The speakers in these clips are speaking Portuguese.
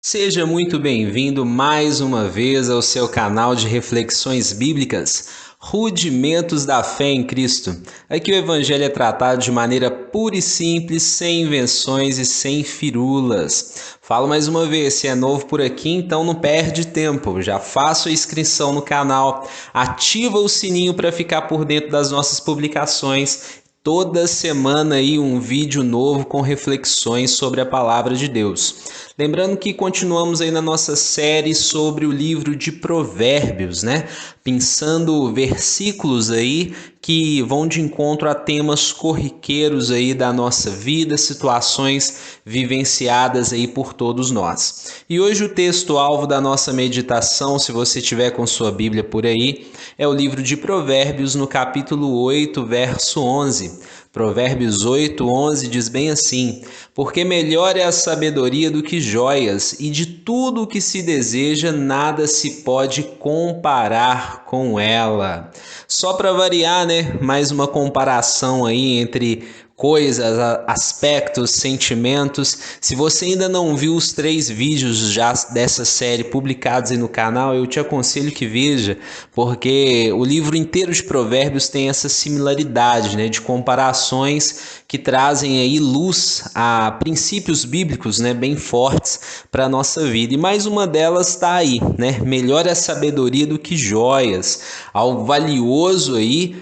Seja muito bem-vindo mais uma vez ao seu canal de reflexões bíblicas, Rudimentos da Fé em Cristo. Aqui o Evangelho é tratado de maneira pura e simples, sem invenções e sem firulas. Falo mais uma vez, se é novo por aqui, então não perde tempo. Já faça a inscrição no canal, ativa o sininho para ficar por dentro das nossas publicações. Toda semana aí um vídeo novo com reflexões sobre a palavra de Deus. Lembrando que continuamos aí na nossa série sobre o livro de Provérbios, né? Pensando versículos aí que vão de encontro a temas corriqueiros aí da nossa vida, situações vivenciadas aí por todos nós. E hoje o texto-alvo da nossa meditação, se você tiver com sua Bíblia por aí, é o livro de Provérbios no capítulo 8, verso 11. Provérbios 8, 11 diz bem assim: porque melhor é a sabedoria do que joias, e de tudo o que se deseja, nada se pode comparar com ela. Só para variar, né? Mais uma comparação aí entre coisas, aspectos, sentimentos. Se você ainda não viu os 3 vídeos já dessa série publicados aí no canal, eu te aconselho que veja, porque o livro inteiro de Provérbios tem essa similaridade, né, de comparações que trazem aí luz a princípios bíblicos, né, bem fortes para a nossa vida. E mais uma delas está aí, né? Melhor é a sabedoria do que joias. Algo valioso aí,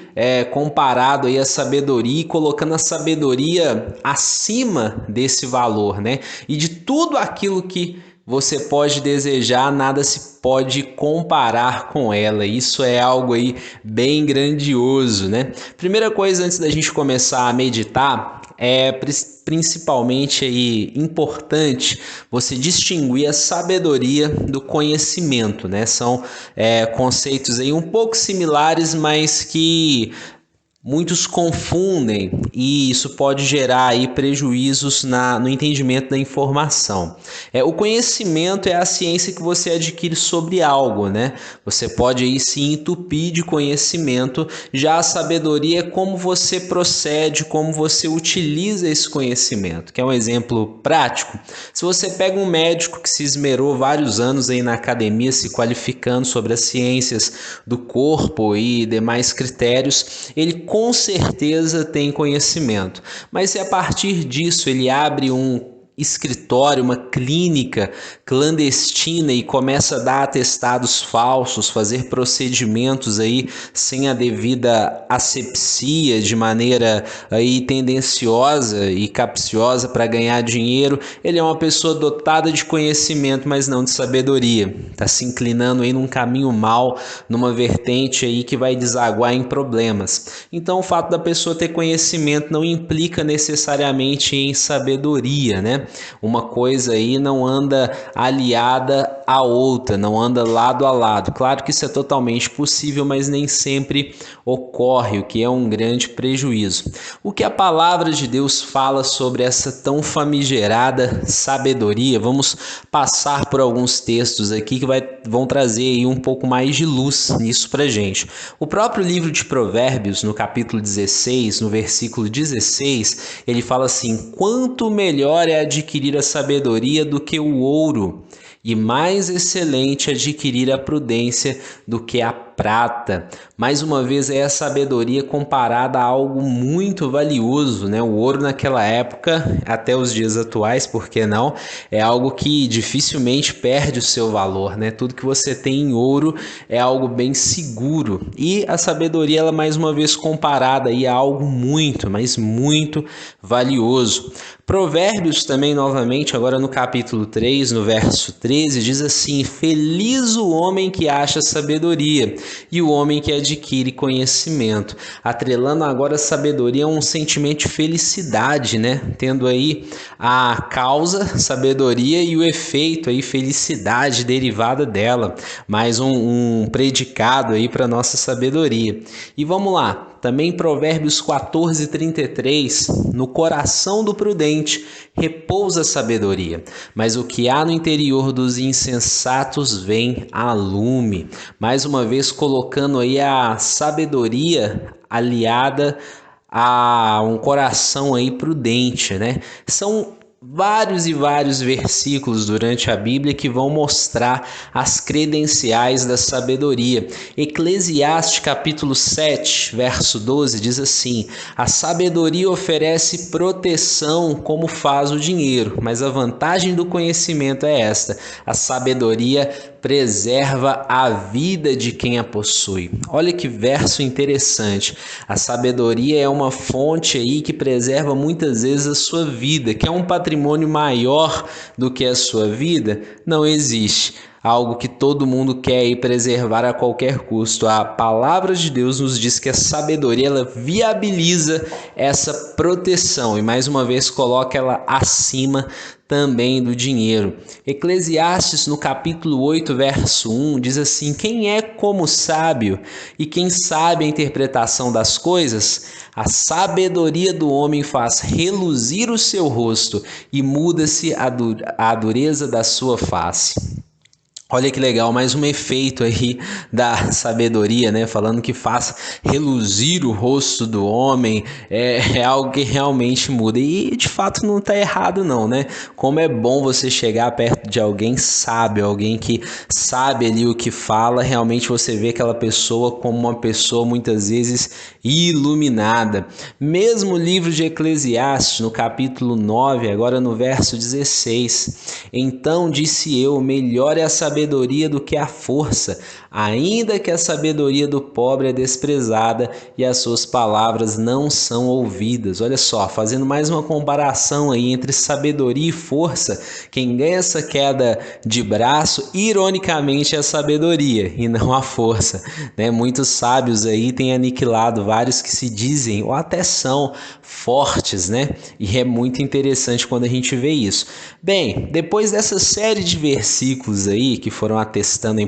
comparado aí à sabedoria e colocando a sabedoria acima desse valor, né? E de tudo aquilo que você pode desejar, nada se pode comparar com ela. Isso é algo aí bem grandioso, né? Primeira coisa antes da gente começar a meditar é principalmente aí importante você distinguir a sabedoria do conhecimento, né? São conceitos aí um pouco similares, mas que muitos confundem e isso pode gerar aí prejuízos no entendimento da informação. O conhecimento é a ciência que você adquire sobre algo, né? Você pode aí se entupir de conhecimento, já a sabedoria é como você procede, como você utiliza esse conhecimento. Quer um exemplo prático? Se você pega um médico que se esmerou vários anos aí na academia se qualificando sobre as ciências do corpo e demais critérios, ele com certeza tem conhecimento. Mas se a partir disso ele abre um escritório, uma clínica clandestina e começa a dar atestados falsos, fazer procedimentos aí sem a devida asepsia, de maneira aí tendenciosa e capciosa para ganhar dinheiro, ele é uma pessoa dotada de conhecimento, mas não de sabedoria. Está se inclinando aí num caminho mau, numa vertente aí que vai desaguar em problemas. Então, o fato da pessoa ter conhecimento não implica necessariamente em sabedoria, né? Uma coisa aí não anda aliada à outra, não anda lado a lado. Claro que isso é totalmente possível, mas nem sempre ocorre, o que é um grande prejuízo. O que a palavra de Deus fala sobre essa tão famigerada sabedoria? Vamos passar por alguns textos aqui que vão trazer aí um pouco mais de luz nisso pra gente. O próprio livro de Provérbios, no capítulo 16, no versículo 16, ele fala assim: quanto melhor é adquirir a sabedoria do que o ouro, e mais excelente adquirir a prudência do que a prata. Mais uma vez é a sabedoria comparada a algo muito valioso, né? O ouro naquela época, até os dias atuais, por que não? É algo que dificilmente perde o seu valor, né? Tudo que você tem em ouro é algo bem seguro. E a sabedoria, ela mais uma vez comparada aí a algo muito, mas muito valioso. Provérbios também, novamente, agora no capítulo 3, no verso 13, diz assim: feliz o homem que acha sabedoria e o homem que adquire conhecimento. Atrelando agora a sabedoria a um sentimento de felicidade, né? Tendo aí a causa, sabedoria, e o efeito aí, felicidade derivada dela. Mais um predicado aí para nossa sabedoria. E vamos lá. Também Provérbios 14, 33, no coração do prudente repousa a sabedoria, mas o que há no interior dos insensatos vem a lume. Mais uma vez colocando aí a sabedoria aliada a um coração aí prudente, né? São vários e vários versículos durante a Bíblia que vão mostrar as credenciais da sabedoria. Eclesiastes capítulo 7, verso 12 diz assim: a sabedoria oferece proteção como faz o dinheiro, mas a vantagem do conhecimento é esta: a sabedoria preserva a vida de quem a possui. Olha que verso interessante. A sabedoria é uma fonte aí que preserva muitas vezes a sua vida. Que é um patrimônio maior do que a sua vida? Não existe. Algo que todo mundo quer e preservar a qualquer custo. A palavra de Deus nos diz que a sabedoria ela viabiliza essa proteção e mais uma vez coloca ela acima também do dinheiro. Eclesiastes no capítulo 8, verso 1 diz assim: quem é como sábio e quem sabe a interpretação das coisas? A sabedoria do homem faz reluzir o seu rosto e muda-se a dureza da sua face. Olha que legal, mais um efeito aí da sabedoria, né? Falando que faz reluzir o rosto do homem, é algo que realmente muda. E de fato não está errado não, né? Como é bom você chegar perto de alguém sábio, alguém que sabe ali o que fala, realmente você vê aquela pessoa como uma pessoa muitas vezes iluminada. Mesmo o livro de Eclesiastes, no capítulo 9, agora no verso 16, então disse eu, melhor é a sabedoria do que a força, ainda que a sabedoria do pobre é desprezada e as suas palavras não são ouvidas. Olha só, fazendo mais uma comparação aí entre sabedoria e força, quem ganha essa queda de braço, ironicamente, é a sabedoria e não a força, né? Muitos sábios aí têm aniquilado vários que se dizem ou até são fortes, né? E é muito interessante quando a gente vê isso. Bem, depois dessa série de versículos aí que foram atestando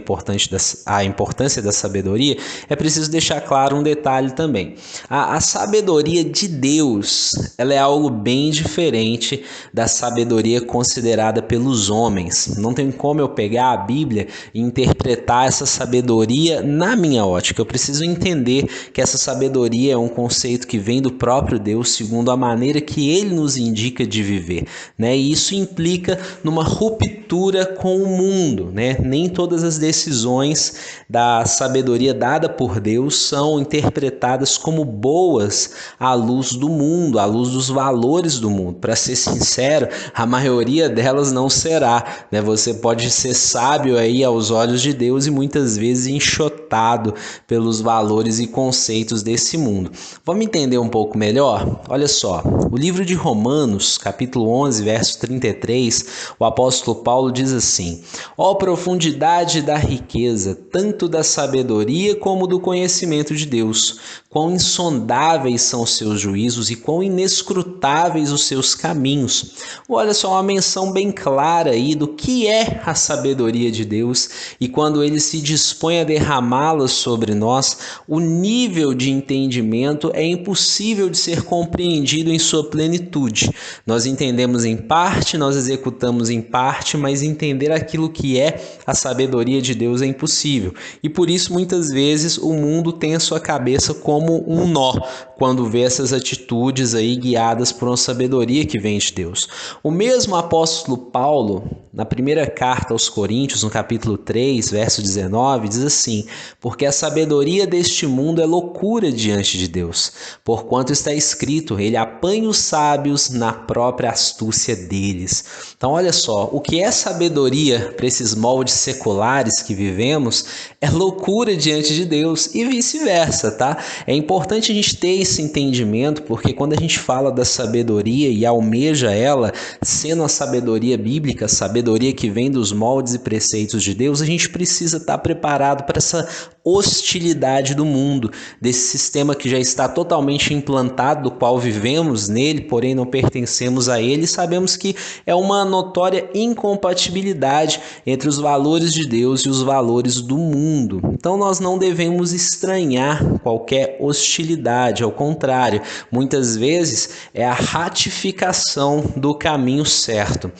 a importância da sabedoria, é preciso deixar claro um detalhe também. A sabedoria de Deus, ela é algo bem diferente da sabedoria considerada pelos homens. Não tem como eu pegar a Bíblia e interpretar essa sabedoria na minha ótica. Eu preciso entender que essa sabedoria é um conceito que vem do próprio Deus, segundo a maneira que Ele nos indica de viver, né? E isso implica numa ruptura com o mundo, né? Nem todas as decisões da sabedoria dada por Deus são interpretadas como boas à luz do mundo, à luz dos valores do mundo. Para ser sincero, a maioria delas não será, né? Você pode ser sábio aí aos olhos de Deus e muitas vezes enxotado pelos valores e conceitos desse mundo. Vamos entender um pouco melhor? Olha só, o livro de Romanos, capítulo 11, verso 33, o apóstolo Paulo diz assim: ó profundidade da riqueza, tanto da sabedoria como do conhecimento de Deus, quão insondáveis são os seus juízos e quão inescrutáveis os seus caminhos. Olha só, uma menção bem clara aí do que é a sabedoria de Deus e quando ele se dispõe a derramá-la sobre nós, o nível de entendimento é impossível de ser compreendido em sua plenitude. Nós entendemos em parte, nós executamos em parte, mas entender aquilo que é a sabedoria de Deus é impossível. E por isso, muitas vezes, o mundo tem a sua cabeça como um nó, quando vê essas atitudes aí guiadas por uma sabedoria que vem de Deus. O mesmo apóstolo Paulo, na primeira carta aos Coríntios, no capítulo 3, verso 19, diz assim: porque a sabedoria deste mundo é loucura diante de Deus, porquanto está escrito, ele apanha os sábios na própria astúcia deles. Então olha só, o que é sabedoria para esses moldes seculares que vivemos é loucura diante de Deus e vice-versa, tá? É importante a gente ter esse entendimento, porque quando a gente fala da sabedoria e almeja ela, sendo a sabedoria bíblica, a sabedoria que vem dos moldes e preceitos de Deus, a gente precisa estar preparado para essa hostilidade do mundo, desse sistema que já está totalmente implantado, do qual vivemos nele, porém não pertencemos a ele, e sabemos que é uma notória incompatibilidade entre os valores de Deus e os valores do mundo. Então nós não devemos estranhar qualquer hostilidade, ao contrário, muitas vezes é a ratificação do caminho certo.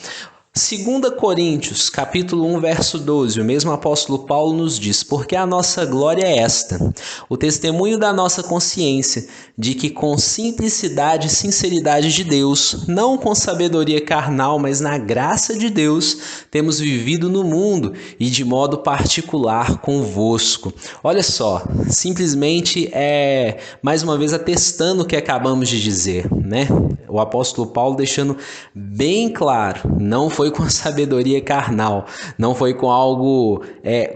2 Coríntios, capítulo 1, verso 12, o mesmo apóstolo Paulo nos diz: porque a nossa glória é esta, o testemunho da nossa consciência, de que com simplicidade e sinceridade de Deus, não com sabedoria carnal, mas na graça de Deus, temos vivido no mundo e de modo particular convosco. Olha só, simplesmente mais uma vez atestando o que acabamos de dizer, né? O apóstolo Paulo deixando bem claro, não foi com sabedoria carnal, não foi com algo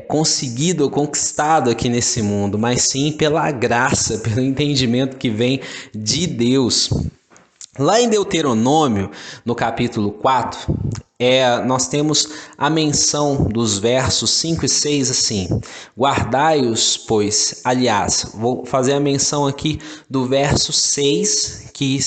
conseguido ou conquistado aqui nesse mundo, mas sim pela graça, pelo entendimento que vem de Deus. Lá em Deuteronômio, no capítulo 4, nós temos a menção dos versos 5 e 6 assim: guardai-os, pois, aliás, vou fazer a menção aqui do verso 6, que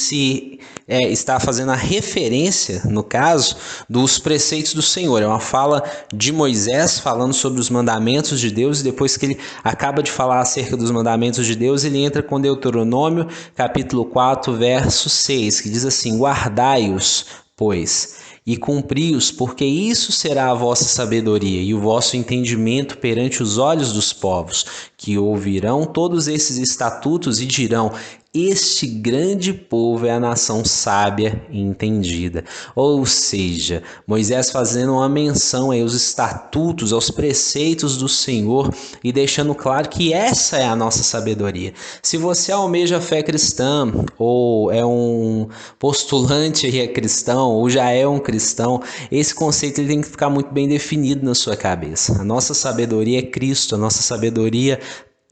está fazendo a referência, no caso, dos preceitos do Senhor. É uma fala de Moisés falando sobre os mandamentos de Deus, e depois que ele acaba de falar acerca dos mandamentos de Deus, ele entra com Deuteronômio, capítulo 4, verso 6, que diz assim: guardai-os, pois, e cumpri-os, porque isso será a vossa sabedoria e o vosso entendimento perante os olhos dos povos, que ouvirão todos esses estatutos e dirão: este grande povo é a nação sábia e entendida. Ou seja, Moisés fazendo uma menção aos estatutos, aos preceitos do Senhor e deixando claro que essa é a nossa sabedoria. Se você almeja a fé cristã, ou é um postulante e é cristão, ou já é um cristão, esse conceito ele tem que ficar muito bem definido na sua cabeça. A nossa sabedoria é Cristo, a nossa sabedoria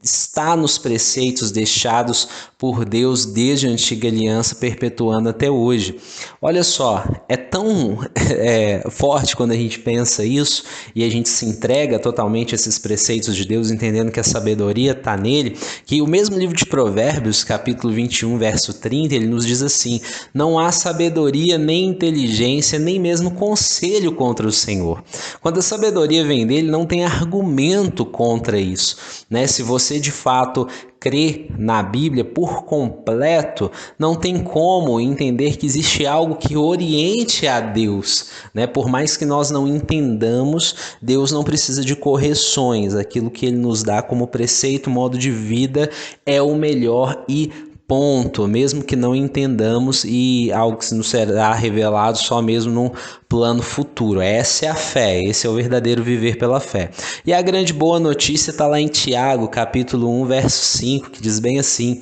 está nos preceitos deixados por Deus desde a antiga aliança, perpetuando até hoje. Olha só, é tão forte quando a gente pensa isso e a gente se entrega totalmente a esses preceitos de Deus, entendendo que a sabedoria está nele, que o mesmo livro de Provérbios, capítulo 21, verso 30, ele nos diz assim: não há sabedoria, nem inteligência, nem mesmo conselho contra o Senhor. Quando a sabedoria vem dele, não tem argumento contra isso, né? Se você de fato crê na Bíblia por completo, não tem como entender que existe algo que oriente a Deus, né? Por mais que nós não entendamos, Deus não precisa de correções. Aquilo que ele nos dá como preceito, modo de vida, é o melhor e ponto, mesmo que não entendamos, e algo que nos será revelado só mesmo num plano futuro. Essa é a fé, esse é o verdadeiro viver pela fé. E a grande boa notícia está lá em Tiago, capítulo 1, verso 5, que diz bem assim: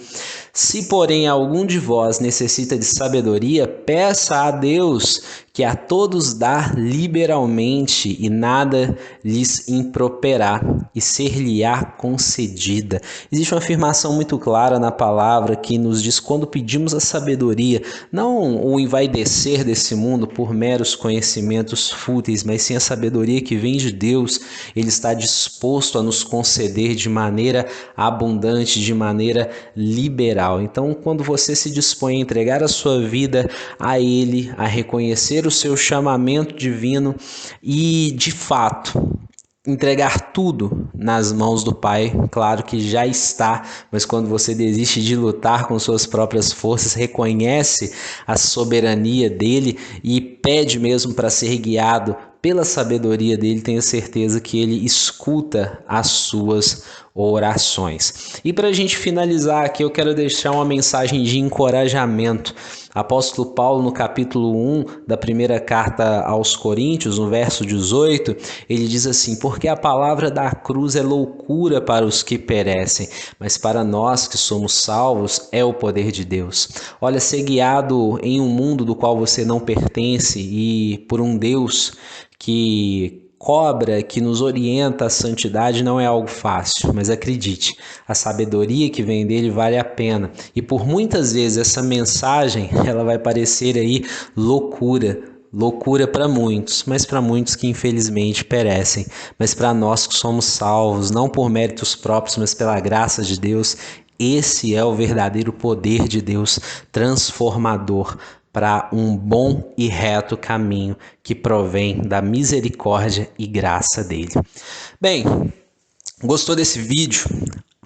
se, porém, algum de vós necessita de sabedoria, peça a Deus, que a todos dá liberalmente, e nada lhes improperá, e ser-lhe-á concedida. Existe uma afirmação muito clara na palavra que nos diz: quando pedimos a sabedoria, não o envaidecer desse mundo por meros conhecimentos fúteis, mas sim a sabedoria que vem de Deus, ele está disposto a nos conceder de maneira abundante, de maneira liberal. Então, quando você se dispõe a entregar a sua vida a Ele, a reconhecer o seu chamamento divino e, de fato, entregar tudo nas mãos do Pai, claro que já está, mas quando você desiste de lutar com suas próprias forças, reconhece a soberania dele e pede mesmo para ser guiado pela sabedoria dele, tenha certeza que ele escuta as suas orações. E para a gente finalizar aqui, eu quero deixar uma mensagem de encorajamento. Apóstolo Paulo, no capítulo 1 da primeira carta aos Coríntios, no verso 18, ele diz assim: porque a palavra da cruz é loucura para os que perecem, mas para nós que somos salvos é o poder de Deus. Olha, ser guiado em um mundo do qual você não pertence e por um Deus que cobra, que nos orienta à santidade, não é algo fácil, mas acredite, a sabedoria que vem dele vale a pena. E por muitas vezes essa mensagem, ela vai parecer aí loucura para muitos, mas para muitos que infelizmente perecem. Mas para nós que somos salvos, não por méritos próprios, mas pela graça de Deus, esse é o verdadeiro poder de Deus transformador para um bom e reto caminho que provém da misericórdia e graça dele. Bem, gostou desse vídeo?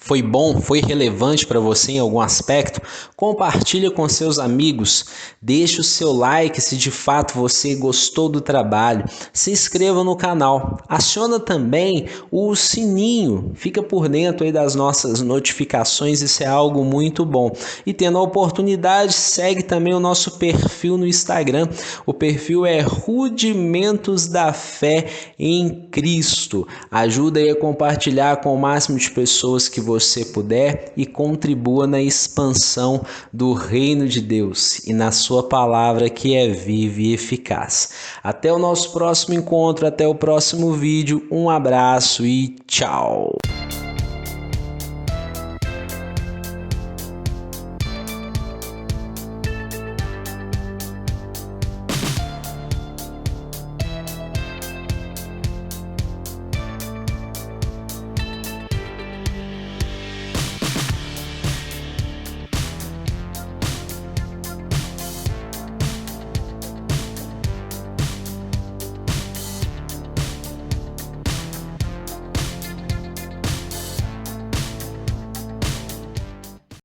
foi bom, foi relevante para você em algum aspecto, compartilha com seus amigos, deixe o seu like se de fato você gostou do trabalho, se inscreva no canal, aciona também o sininho, fica por dentro aí das nossas notificações, isso é algo muito bom. E tendo a oportunidade, segue também o nosso perfil no Instagram, o perfil é Rudimentos da Fé em Cristo. Ajuda aí a compartilhar com o máximo de pessoas que você puder e contribua na expansão do reino de Deus e na sua palavra que é viva e eficaz. Até o nosso próximo encontro, até o próximo vídeo, um abraço e tchau!